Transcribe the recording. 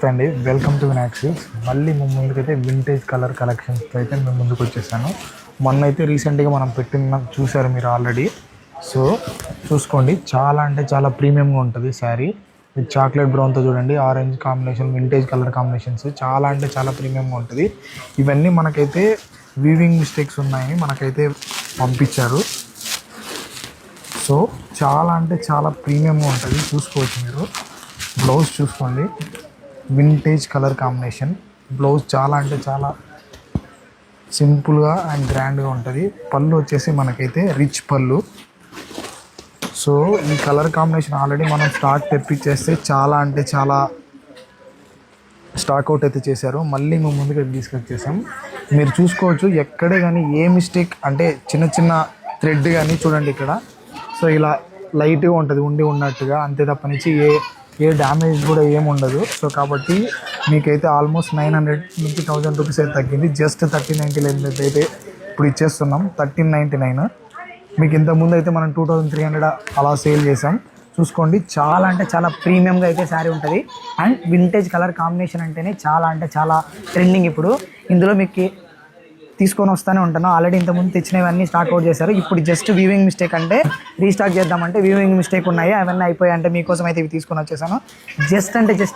నమస్తే అండి, welcome to Vinayak silks. మళ్ళీ మేము ముందుకైతే వింటేజ్ కలర్ కలెక్షన్స్తో అయితే మేము ముందుకు వచ్చేసాను. మొన్న అయితే రీసెంట్గా మనం పెట్టిన చూసారు మీరు ఆల్రెడీ. సో చూసుకోండి, చాలా అంటే చాలా ప్రీమియంగా ఉంటుంది శారీ. విత్ చాక్లెట్ బ్రౌన్తో చూడండి, orange combination, vintage colour combinations చాలా అంటే చాలా ప్రీమియంగా ఉంటుంది. ఇవన్నీ మనకైతే వీవింగ్ మిస్టేక్స్ ఉన్నాయని మనకైతే పంపించారు. సో చాలా అంటే చాలా ప్రీమియంగా ఉంటుంది, చూసుకోవచ్చు మీరు. బ్లౌజ్ చూసుకోండి, వింటేజ్ కలర్ కాంబినేషన్ బ్లౌజ్ చాలా అంటే చాలా సింపుల్గా అండ్ గ్రాండ్గా ఉంటుంది. పళ్ళు వచ్చేసి మనకైతే రిచ్ పళ్ళు. సో ఈ కలర్ కాంబినేషన్ ఆల్రెడీ మనం స్టాక్ తెప్పించేస్తే చాలా అంటే చాలా స్టాక్ అవుట్ అయితే చేశారు. మళ్ళీ మేము ముందుకు తీసుకొచ్చేసాం. మీరు చూసుకోవచ్చు, ఎక్కడే కానీ ఏ మిస్టేక్ అంటే చిన్న చిన్న థ్రెడ్ కానీ చూడండి ఇక్కడ. సో ఇలా లైట్గా ఉంటుంది ఉన్నట్టుగా, అంతే తప్పనించి ఏ డ్యామేజ్ కూడా ఏమి ఉండదు. సో కాబట్టి మీకైతే ఆల్మోస్ట్ 900 నుంచి 1000 రూపీస్ అయితే తగ్గింది. జస్ట్ 1399 అయితే ఇప్పుడు ఇచ్చేస్తున్నాం. 1399. మీకు ఇంతకుముందు అయితే మనం 2300 అలా సేల్ చేసాం. చూసుకోండి, చాలా అంటే చాలా ప్రీమియంగా అయితే శారీ ఉంటుంది. అండ్ వింటేజ్ కలర్ కాంబినేషన్ అంటేనే చాలా అంటే చాలా ట్రెండింగ్. ఇప్పుడు ఇందులో మీకు తీసుకొని వస్తూనే ఉంటాను. ఆల్రెడీ ఇంతకుముందు తెచ్చినవన్నీ స్టాక్ అవుట్ చేశారు. ఇప్పుడు జస్ట్ వీవింగ్ మిస్టేక్ అంటే రీస్టాక్ చేద్దామంటే వీవింగ్ మిస్టేక్ ఉన్నాయి, అవన్నీ అయిపోయాయి అంటే మీకోసం అయితే ఇవి తీసుకొని వచ్చేసాను. జస్ట్ అంటే జస్ట్